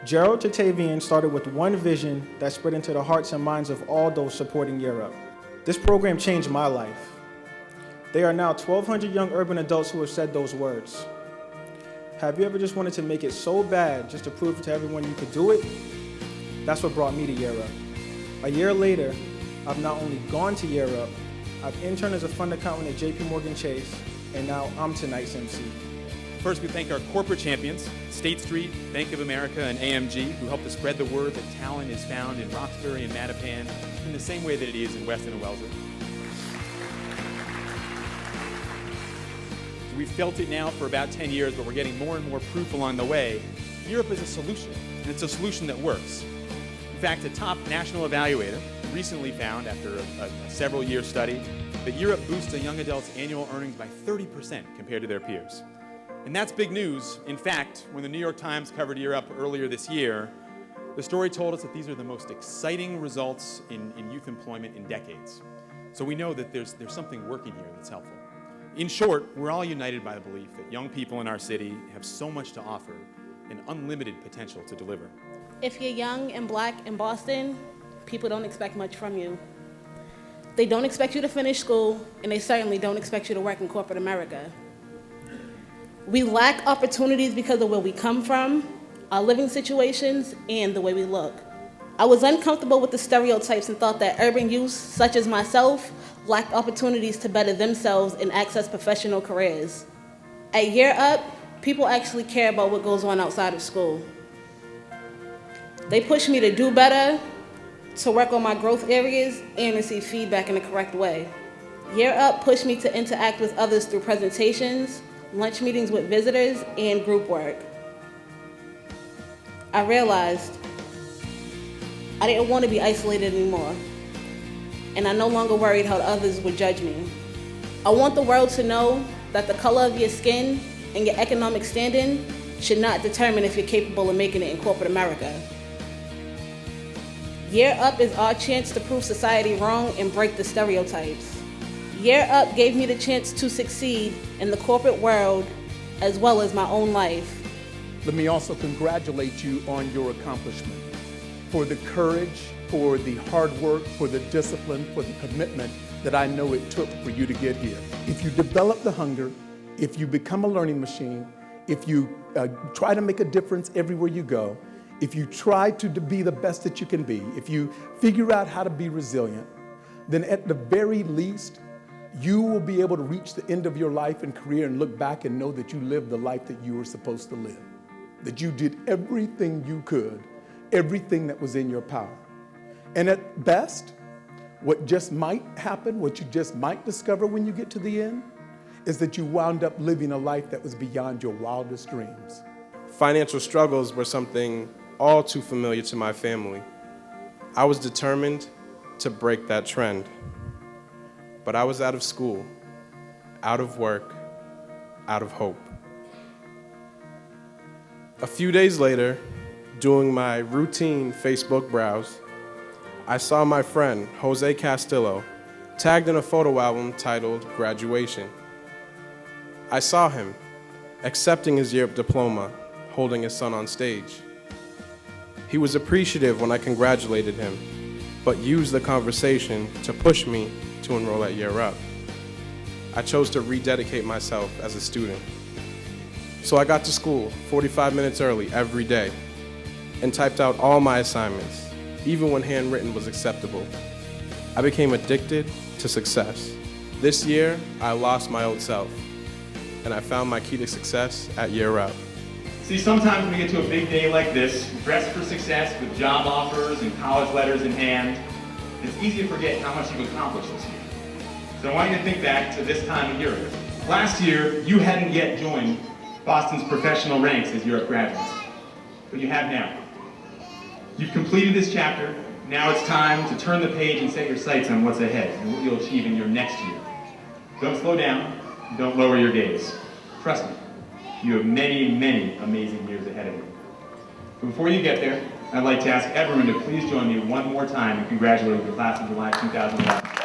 Gerald Tatavian started with one vision that spread into the hearts and minds of all those supporting Year Up. This program changed my life. There are now 1,200 young urban adults who have said those words. Have you ever just wanted to make it so bad just to prove to everyone you could do it? That's what brought me to Year Up. A year later, I've not only gone to Year Up, I've interned as a fund accountant at JP Morgan Chase, and now I'm tonight's MC. First, we thank our corporate champions, State Street, Bank of America, and AMG, who helped to spread the word that talent is found in Roxbury and Mattapan in the same way that it is in Weston and Wellesley. We've felt it now for about 10 years, but we're getting more and more proof along the way. Year Up is a solution, and it's a solution that works. In fact, a top national evaluator recently found, after a several-year study, that Year Up boosts a young adult's annual earnings by 30% compared to their peers. And that's big news. In fact, when the New York Times covered Year Up earlier this year, the story told us that these are the most exciting results in youth employment in decades. So we know that there's something working here that's helpful. In short, we're all united by the belief that young people in our city have so much to offer and unlimited potential to deliver. If you're young and black in Boston, people don't expect much from you. They don't expect you to finish school, and they certainly don't expect you to work in corporate America. We lack opportunities because of where we come from, our living situations, and the way we look. I was uncomfortable with the stereotypes and thought that urban youth, such as myself, lacked opportunities to better themselves and access professional careers. At Year Up, people actually care about what goes on outside of school. They push me to do better, to work on my growth areas, and receive feedback in the correct way. Year Up pushed me to interact with others through presentations, lunch meetings with visitors, and group work. I realized I didn't want to be isolated anymore, and I no longer worried how others would judge me. I want the world to know that the color of your skin and your economic standing should not determine if you're capable of making it in corporate America. Year Up is our chance to prove society wrong and break the stereotypes. Year Up gave me the chance to succeed in the corporate world as well as my own life. Let me also congratulate you on your accomplishment, for the courage, for the hard work, for the discipline, for the commitment that I know it took for you to get here. If you develop the hunger, if you become a learning machine, if you try to make a difference everywhere you go, if you try to be the best that you can be, if you figure out how to be resilient, then at the very least, you will be able to reach the end of your life and career and look back and know that you lived the life that you were supposed to live, that you did everything you could, everything that was in your power. And at best, what just might happen, what you just might discover when you get to the end, is that you wound up living a life that was beyond your wildest dreams. Financial struggles were something all too familiar to my family. I was determined to break that trend. But I was out of school, out of work, out of hope. A few days later, doing my routine Facebook browse, I saw my friend, Jose Castillo, tagged in a photo album titled Graduation. I saw him accepting his Year Up diploma, holding his son on stage. He was appreciative when I congratulated him, but used the conversation to push me to enroll at Year Up. I chose to rededicate myself as a student. So I got to school 45 minutes early every day and typed out all my assignments, even when handwritten was acceptable. I became addicted to success. This year, I lost my old self, and I found my key to success at Year Up. See, sometimes when we get to a big day like this, dressed for success with job offers and college letters in hand, it's easy to forget how much you've accomplished this year. So I want you to think back to this time of year. Last year, you hadn't yet joined Boston's professional ranks as Year Up graduates, but you have now. You've completed this chapter. Now it's time to turn the page and set your sights on what's ahead and what you'll achieve in your next year. Don't slow down. Don't lower your gaze. Trust me, you have many, many amazing years ahead of you. But before you get there, I'd like to ask everyone to please join me one more time in congratulating the class of July 2011.